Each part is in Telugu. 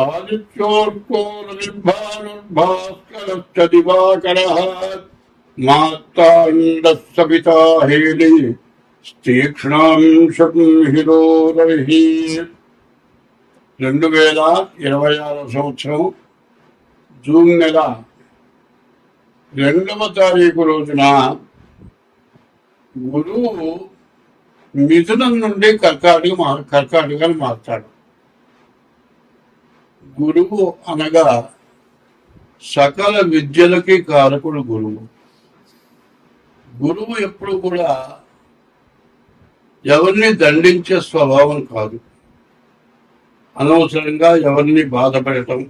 ఆదిత్యోర్కోర్భానుర్భాస్కరశ్చ దివాకరః మార్తాండః సవితా హేళి తీక్ష్ణాం శంహిరో రవిః. 2026 సంవత్సరం జూన్ నెల 2వ తారీఖు రోజున గురువు మిథునం నుండి కర్కాటకాన్ని మారుతాడు. గురువు అనగా సకల విద్యలకి కారకుడు గురువు. గురువు ఎప్పుడు కూడా ఎవరిని దండించే స్వభావం కాదు. అనవసరంగా ఎవరిని బాధ పెట్టడం,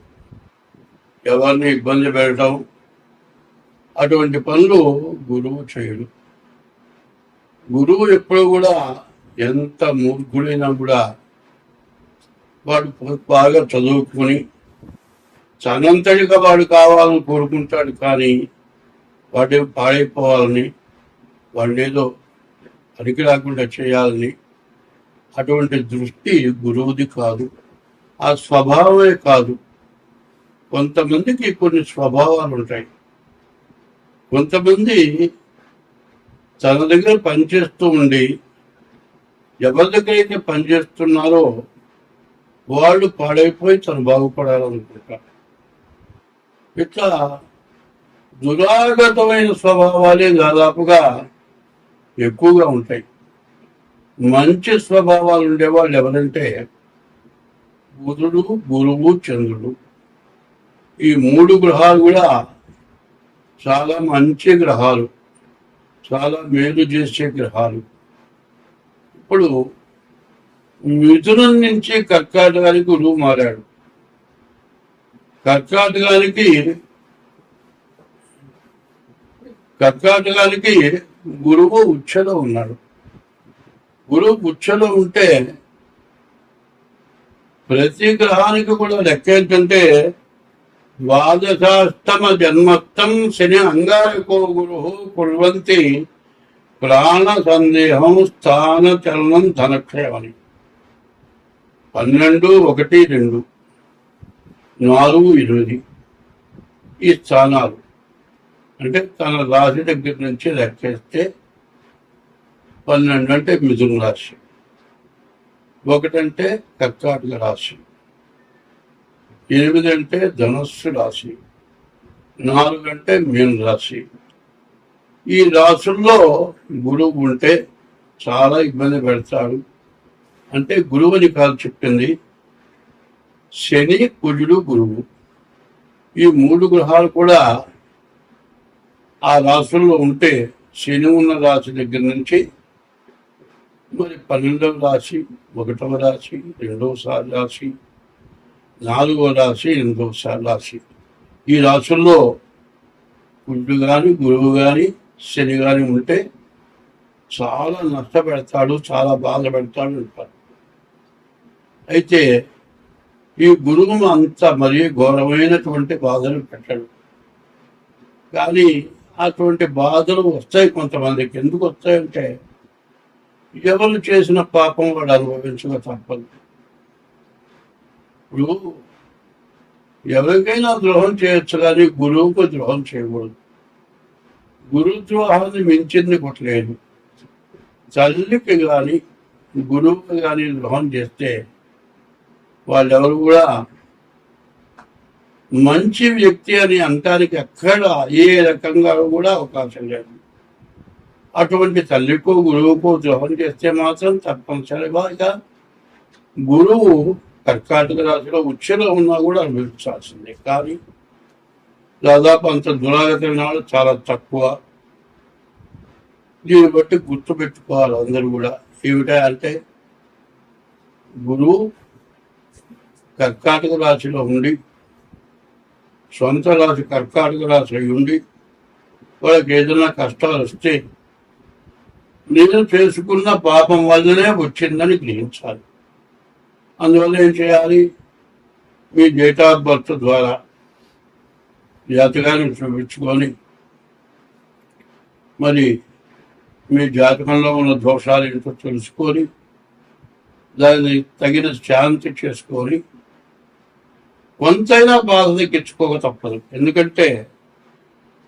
ఎవరిని ఇబ్బంది పెట్టడం అటువంటి పనులు గురువు చేయడు. గురువు ఎప్పుడు కూడా ఎంత మూర్ఖుడైనా కూడా వాడు బాగా చదువుకొని తనంతటిగా వాడు కావాలని కోరుకుంటాడు. కానీ వాడు పాడైపోవాలని, వాడిని ఏదో పనికి రాకుండా చేయాలని అటువంటి దృష్టి గురువుది కాదు. ఆ స్వభావమే కాదు. కొంతమందికి కొన్ని స్వభావాలు ఉంటాయి. కొంతమంది తన దగ్గర పనిచేస్తూ ఉండి ఎవరి దగ్గర అయితే పనిచేస్తున్నారో వాళ్ళు పాడైపోయి తను బాగుపడాలనుకుంటారు. ఇట్లా దురాగతమైన స్వభావాలే దాదాపుగా ఎక్కువగా ఉంటాయి. మంచి స్వభావాలు ఉండేవాళ్ళు ఎవరంటే బుధుడు, గురువు, చంద్రుడు. ఈ 3 గ్రహాలు కూడా చాలా మంచి గ్రహాలు, చాలా మేలు చేసే గ్రహాలు. ఇప్పుడు మిథునం నుంచి కర్కాటకానికి గురువు మారాడు. కర్కాటకానికి గురువు ఉచ్చలో ఉన్నాడు. గురువు ఉచ్చలో ఉంటే ప్రతి గ్రహానికి కూడా లెక్క ఏంటంటే ద్వాదశాష్టమ జన్మస్థం శని అంగారకో గురు కుర్వంతి ప్రాణ సందేహం స్థాన చలనం ధనక్షయమని. 12, 1, 2, 4, 8 ఈ స్థానాలు అంటే తన రాశి దగ్గర నుంచి లెక్కేస్తే 12 అంటే మిథున రాశి, 1 అంటే కర్కాటక రాశి, 8 అంటే ధనుస్సు రాశి, 4 అంటే మీన రాశి. ఈ రాశుల్లో గురువు ఉంటే చాలా ఇబ్బంది పెడతాడు. అంటే గురువుని కాదు చెప్పింది. శని, కుజుడు, గురువు ఈ 3 గ్రహాలు కూడా ఆ రాశుల్లో ఉంటే శని ఉన్న రాశి దగ్గర నుంచి మరి 12వ రాశి, 1వ రాశి, 2వ రాశి, 4వ రాశి, 8వ రాశి ఈ రాశుల్లో కుజుడు కానీ, గురువు కానీ, శని కానీ ఉంటే చాలా నష్టపెడతాడు, చాలా బాధ పెడతాడు అంటారు. అయితే ఈ గురువు అంత మరీ ఘోరమైనటువంటి బాధలు పెట్టాడు. కానీ అటువంటి బాధలు వస్తాయి కొంతమందికి. ఎందుకు వస్తాయంటే ఎవరు చేసిన పాపం వాడు అనుభవించక తప్పదు. ఇప్పుడు ఎవరికైనా ద్రోహం చేయొచ్చు కానీ గురువుకు ద్రోహం చేయకూడదు. గురుద్రోహాన్ని మించింది కొట్టలేదు. తల్లికి కానీ గురువుకి కానీ ద్రోహం చేస్తే వాళ్ళెవరు కూడా మంచి వ్యక్తి అని అంటానికి ఎక్కడ ఏ రకంగా కూడా అవకాశం లేదు. అటువంటి తల్లికో గురువుకో ద్రోహం చేస్తే మాత్రం తప్పనిసరిగా గురువు కర్కాటక రాశిలో ఉచ్చలో ఉన్నా కూడా అనుభవించాల్సిందే. కానీ దాదాపు అంత దురాగతమైన వాళ్ళు చాలా తక్కువ. దీన్ని బట్టి గుర్తుపెట్టుకోవాలి అందరూ కూడా. ఏమిటా అంటే గురువు కర్కాటక రాశిలో ఉండి, సొంత రాశి కర్కాటక రాశి ఉండి వాళ్ళకి ఏదైనా కష్టాలు వస్తే నేను చేసుకున్న పాపం వల్లనే వచ్చిందని గ్రహించాలి. అందువల్ల ఏం చేయాలి? మీ డేట్ ఆఫ్ బర్త్ ద్వారా జాతకాన్ని చూపించుకొని మరి మీ జాతకంలో ఉన్న దోషాలు ఏంటో తెలుసుకొని దాన్ని తగిన శాంతి చేసుకొని కొంతైనా బాధ తగ్గించుకోక తప్పదు. ఎందుకంటే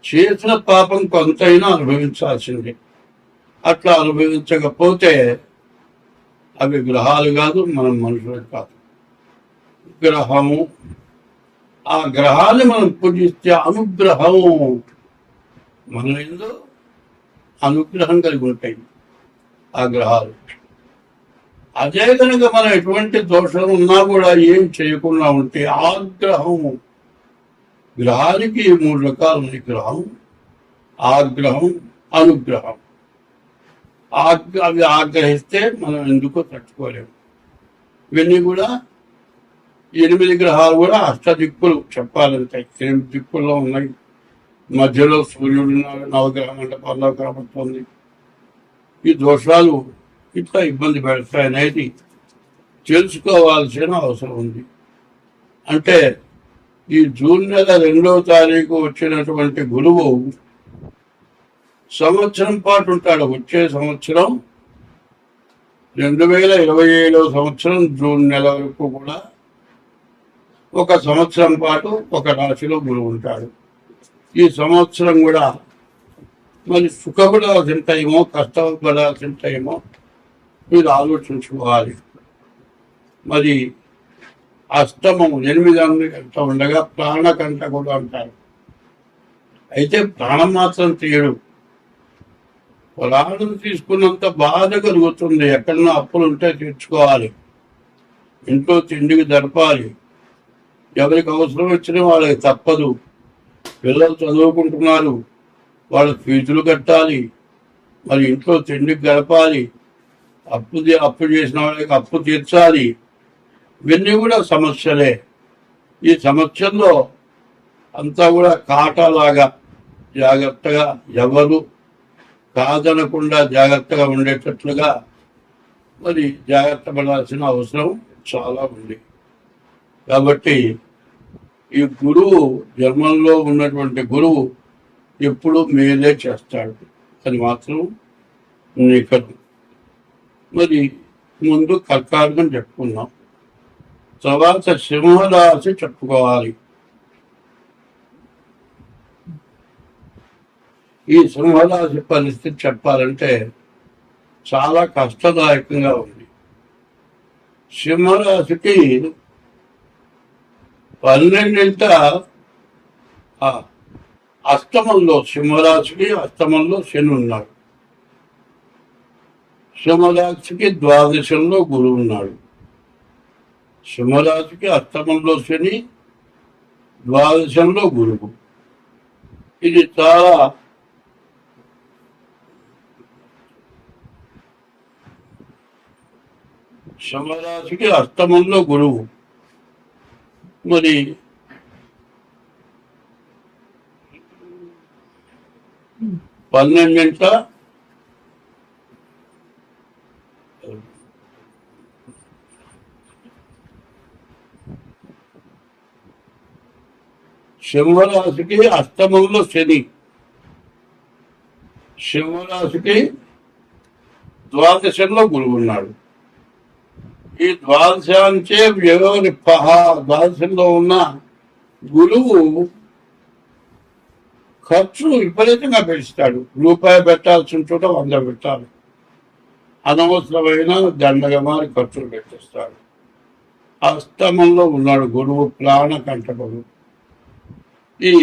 చేసిన పాపం కొంతైనా అనుభవించాల్సిందే. అట్లా అనుభవించకపోతే అవి గ్రహాలు కాదు, మనం మనుషులు కాదు. గ్రహము, ఆ గ్రహాన్ని మనం పూజిస్తే అనుగ్రహము మన ఎందు అనుగ్రహం కలిగి ఉంటాయి ఆ గ్రహాలు. అదే కనుక మనం ఎటువంటి దోషం ఉన్నా కూడా ఏం చేయకుండా ఉంటే ఆగ్రహము, గ్రహానికి 3 రకాలు ఉన్నాయి. గ్రహం, ఆగ్రహం, అనుగ్రహం. అవి ఆగ్రహిస్తే మనం ఎందుకో తట్టుకోలేము. ఇవన్నీ కూడా 8 గ్రహాలు కూడా అష్టదిక్కులు చెప్పాలంటే 8 దిక్కుల్లో ఉన్నాయి. మధ్యలో సూర్యుడు నవగ్రహ మండపంలో కనబడుతుంది. ఈ దోషాలు ఇట్లా ఇబ్బంది పెడతాయనేది తెలుసుకోవాల్సిన అవసరం ఉంది. అంటే ఈ జూన్ నెల 2వ తారీఖు వచ్చినటువంటి గురువు సంవత్సరం పాటు ఉంటాడు. వచ్చే సంవత్సరం 2027 సంవత్సరం జూన్ నెల వరకు కూడా 1 సంవత్సరం పాటు ఒక రాశిలో గురువు ఉంటాడు. ఈ సంవత్సరం కూడా మరి సుఖపడాల్సిన టైమో కష్టపడాల్సిన టైమో మీరు ఆలోచించుకోవాలి. మరి అష్టమం 8 గంట ఉండగా ప్రాణకంట కూడా అంటారు. అయితే ప్రాణం మాత్రం తీయడు. పొలాలను తీసుకున్నంత బాధ కలుగుతుంది. ఎక్కడన్నా అప్పులు ఉంటే తీర్చుకోవాలి, ఇంట్లో తిండికి జరపాలి, ఎవరికి అవసరం వచ్చిన వాళ్ళకి తప్పదు. పిల్లలు చదువుకుంటున్నారు, వాళ్ళ ఫీజులు కట్టాలి, మరి ఇంట్లో తిండికి గడపాలి, అప్పు చేసిన వాళ్ళకి అప్పు తీర్చాలి. ఇవన్నీ కూడా సమస్యలే. ఈ సమస్యల్లో అంతా కూడా కాటలాగా జాగ్రత్తగా ఎవరు కాదనకుండా జాగ్రత్తగా ఉండేటట్లుగా మరి జాగ్రత్త పడాల్సిన అవసరం చాలా ఉంది. కాబట్టి ఈ గురువు, జన్మంలో ఉన్నటువంటి గురువు ఎప్పుడు మేలే చేస్తాడు, అది మాత్రం నికరం. మరి ముందు కర్కాటకం చెప్పుకున్నాం, తర్వాత సింహరాశి చెప్పుకోవాలి. ఈ సింహరాశి పరిస్థితి చెప్పాలంటే చాలా కష్టదాయకంగా ఉంది. సింహరాశికి 12వ అష్టమంలో, సింహరాశికి అష్టమంలో శని ఉన్నాడు. సింహరాశికి ద్వాదశంలో గురువు ఉన్నాడు. సింహరాశికి అష్టమంలో శని, ద్వాదశంలో గురువు. ఇది చాలా సింహరాశికి అష్టమంలో గురువు. మరి పన్నెండింట సింహరాశికి అష్టమంలో శని, సింహరాశికి ద్వాదశంలో గురువు ఉన్నాడు. ఈ ద్వాదశాంచే వ్యవరిపహ, ద్వాదశంలో ఉన్న గురువు ఖర్చు విపరీతంగా పెంచుతాడు. రూపాయి పెట్టాల్సిన చోట 100 పెట్టాలి. అనవసరమైన దండగమారి ఖర్చులు పెట్టేస్తాడు. అష్టమంలో ఉన్నాడు గురువు, ప్రాణ కంటకుడు. ఈ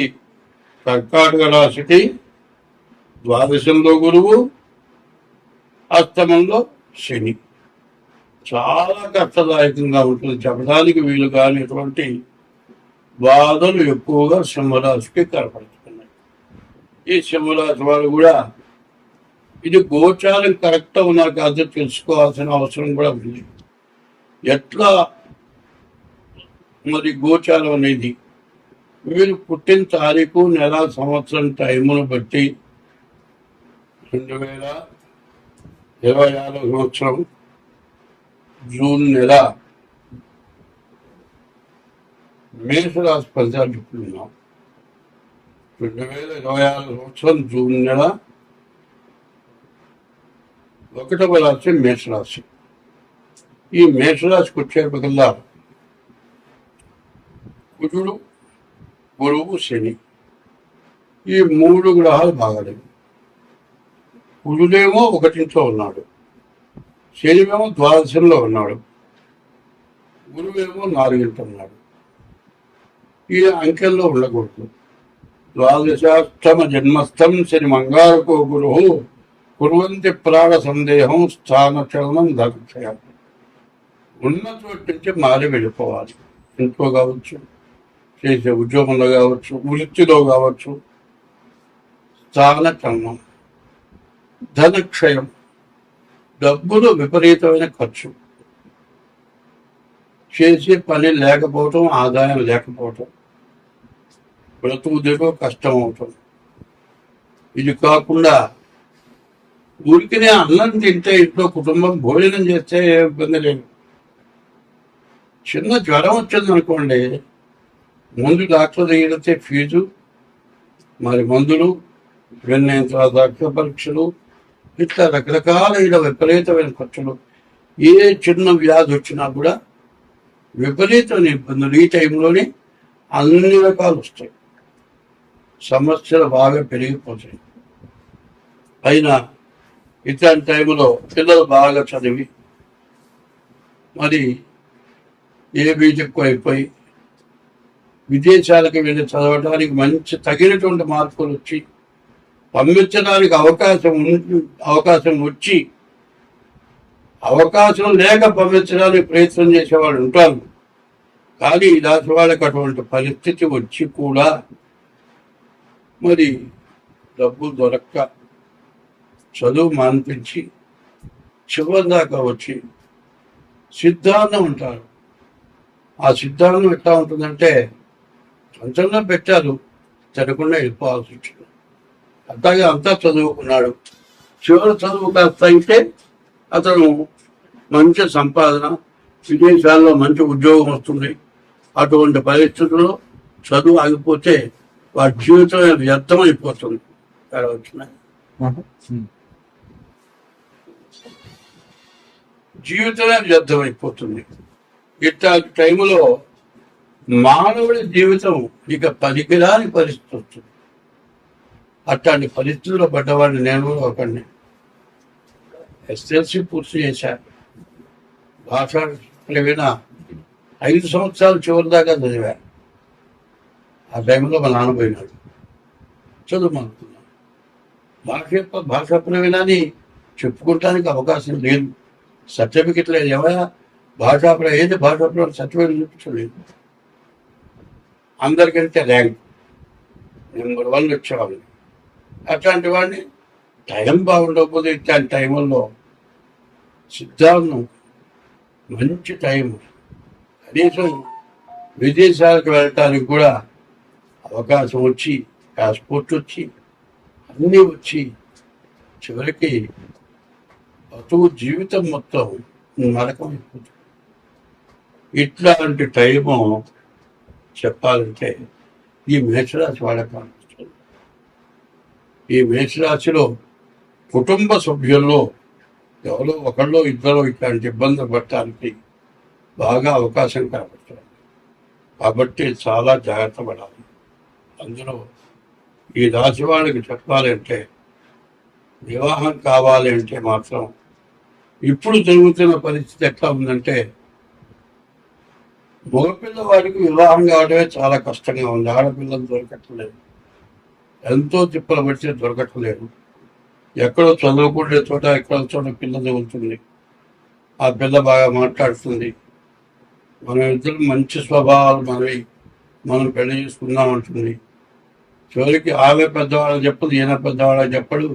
కర్కాటక రాశికి ద్వాదశంలో గురువు, అష్టమంలో శని. చాలా కష్టదాయకంగా ఉంటుంది, చెప్పడానికి వీలు కానిటువంటి బాధలు ఎక్కువగా సింహరాశికి కనపడుతున్నాయి. ఈ సింహరాశి వాళ్ళు కూడా ఇది గోచారం కరెక్ట్ ఉన్నా కాదు తెలుసుకోవాల్సిన అవసరం కూడా ఉంది. ఎట్లా మరి గోచారం అనేది వీరు పుట్టిన తారీఖు, నెల, సంవత్సరం, టైమును బట్టి 2026 సంవత్సరం జూన్ నెల మేషరాశి ఫలితాలు చెప్తున్నాం. 2026 సంవత్సరం జూన్ నెల 1వ రాశి మేషరాశి. ఈ మేషరాశికి వచ్చేప్పటికల్లా కుజుడు, గురువు, శని ఈ 3 గ్రహాలు బాగాలేవు. కుజుడేమో 1 ఉన్నాడు, శనివేమో ద్వాదశంలో ఉన్నాడు, గురువేమో 4 ఉన్నాడు. ఈ అంకెల్లో ఉండకూడదు. ద్వాదశాష్టమ జన్మస్థం శని మంగారకో గురు కుర్వంతి ప్రాణ సందేహం స్థానచలనం దక్షయ. ఉన్న చోటు నుంచి మారి వెళ్ళిపోవాలి. ఇంట్లో కావచ్చు, చేసే ఉద్యోగంలో కావచ్చు, వృత్తిలో కావచ్చు. స్థానచలనం, ధనక్షయం, డబ్బులు విపరీతమైన ఖర్చు, చేసే పని లేకపోవటం, ఆదాయం లేకపోవటం, బ్రతుకు దిగో కష్టం అవటం. ఇది కాకుండా ఊరికినే అన్నం తింటే ఇంట్లో కుటుంబం భోజనం చేస్తే ఏ ఇబ్బంది లేదు. చిన్న జ్వరం వచ్చింది అనుకోండి, ముందు డాక్టర్ దగ్గరితే ఫీజు, మరి మందులు, తర్వాత రక్త పరీక్షలు, ఇట్లా రకరకాలైన విపరీతమైన ఖర్చులు. ఏ చిన్న వ్యాధి వచ్చినా కూడా విపరీతమైన ఇబ్బందులు. ఈ టైంలోనే అన్ని రకాలు వస్తాయి, సమస్యలు బాగా పెరిగిపోతాయి. అయినా ఇట్లాంటి టైంలో పిల్లలు బాగా చదివి మరి ఏ బీటెక్ అయిపోయి విదేశాలకు వెళ్ళి చదవడానికి మంచి తగినటువంటి మార్కులు వచ్చి పంపించడానికి అవకాశం వచ్చి అవకాశం లేక పంపించడానికి ప్రయత్నం చేసేవాళ్ళు ఉంటారు. కానీ ఈ రాశి వాళ్ళకి అటువంటి పరిస్థితి వచ్చి కూడా మరి డబ్బు దొరక్క చదువు మాన్పించి చివరి దాకా వచ్చి సిద్ధాంతం ఉంటారు. ఆ సిద్ధాంతం ఎట్లా ఉంటుందంటే అంచనా పెట్టారు, తినకుండా వెళ్ళిపోవాల్సి వచ్చింది. అట్లాగే అంతా చదువుకున్నాడు, చివరి చదువు కాస్త అయితే అతను మంచి సంపాదన, విదేశాల్లో మంచి ఉద్యోగం వస్తుంది. అటువంటి పరిస్థితుల్లో చదువు ఆగిపోతే వాడి జీవితం వ్యర్థం అయిపోతుంది. జీవితమే వ్యర్థమైపోతుంది. ఇట్లాంటి టైంలో మానవుడి జీవితం ఇక పనికిరాని పరిస్థితి వస్తుంది. అట్లాంటి పరిస్థితుల్లో పడ్డవాడిని నేను కూడా ఒకడిని. ఎస్ఎల్సి పూర్తి చేశాను, భాషా ప్రవీణ 5 సంవత్సరాలు చివరి దాకా చదివా. ఆ టైంలో మా నాన్న పోయినాడు, చదువుకున్నాను. భాషా ప్రవీణాన్ని చెప్పుకోవటానికి అవకాశం లేదు, సర్టిఫికెట్ లేదు. ఏమైనా ఏది భాషా ప్రవీణ సర్టిఫికెట్ చూపించలేదు. అందరికంటే ర్యాంక్ నెంబర్ 1 వచ్చేవాళ్ళు. అట్లాంటి వాడిని టైం బాగుండకపోతే ఇట్లాంటి టైంలో సిద్ధాంతం మంచి టైం, కనీసం విదేశాలకు వెళ్ళటానికి కూడా అవకాశం వచ్చి, పాస్పోర్ట్ వచ్చి, అన్నీ వచ్చి చివరికి బతుకు జీవితం మొత్తం నరకం అయిపోతుంది. ఇట్లాంటి టైము చెప్పాలంటే ఈ మేషరాశి వాళ్ళకి అనిపిస్తుంది. ఈ మేషరాశిలో కుటుంబ సభ్యుల్లో ఎవరో ఒకళ్ళో ఇద్దరు ఇట్లాంటి ఇబ్బందులు పడటానికి బాగా అవకాశం కనబడుతుంది. కాబట్టి చాలా జాగ్రత్త పడాలి. అందులో ఈ రాశి వాళ్ళకి చెప్పాలంటే వివాహం కావాలి అంటే మాత్రం ఇప్పుడు జరుగుతున్న పరిస్థితి ఎట్లా ఉందంటే మగపిల్లవాడికి వివాహం కావడమే చాలా కష్టంగా ఉంది. ఆడపిల్లలు దొరకట్లేదు, ఎంతో తిప్పలు పడితే దొరకట్లేదు. ఎక్కడో చదువుకునే చోట ఎక్కడో చోట పిల్ల చదువుతుంది, ఆ పిల్ల బాగా మాట్లాడుతుంది, మనం ఇద్దరు మంచి స్వభావాలు మనం పెళ్లి చేసుకుందాం అంటుంది. చివరికి ఆమె పెద్దవాళ్ళకి చెప్పదు, ఈయన పెద్దవాళ్ళకి చెప్పడు,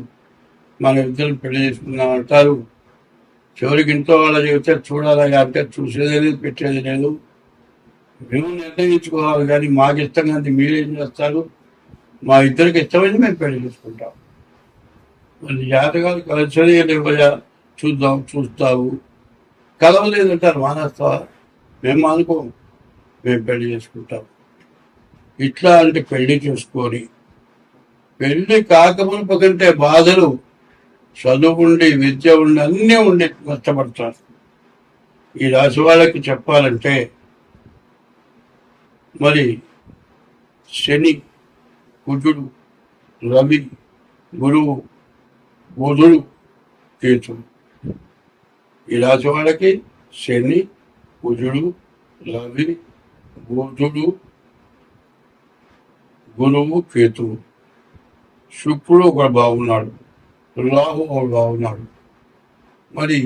మన ఇద్దరు పెళ్లి చేసుకుందాం అంటారు. చివరికి ఇంట్లో వాళ్ళ చెబితే చూడాలి అంటే చూసేది లేదు, పెట్టేది లేదు. మేము నిర్ణయించుకోవాలి కానీ మాకు ఇష్టం కానీ మీరేం చేస్తారు, మా ఇద్దరికి ఇష్టమైంది మేము పెళ్లి చేసుకుంటాం. మళ్ళీ జాతకాలు కలిసి లేవయా చూస్తావు, కలవలేదంటారు, మానేస్తావా, మేము అనుకోము, మేము పెళ్లి చేసుకుంటాం. ఇట్లాంటి పెళ్లి చేసుకొని పెళ్లి కాకమునుపు కంటే బాధలు చదువు ఉండి, విద్య ఉండి, అన్నీ ఉండి కష్టపడతారు. ఈ రాశి వాళ్ళకి చెప్పాలంటే మరి శని, కుజుడు, రవి, గురువు, బుధుడు, కేతుడు. ఈ రాశి వాళ్ళకి శని, కుజుడు, రవి, బుధుడు, గురువు, కేతువు. శుక్రుడు ఒకడు బాగున్నాడు, రాహు ఒకడు బాగున్నాడు. మరి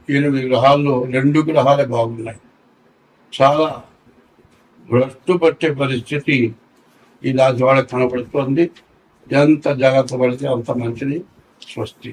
8 గ్రహాల్లో 2 గ్రహాలే బాగున్నాయి. చాలా భ్రష్టు పట్టే పరిస్థితి ఈ రాశి వాళ్ళకి కనపడుతుంది. ఎంత జాగ్రత్త పడితే అంత మంచిది. స్వస్తి.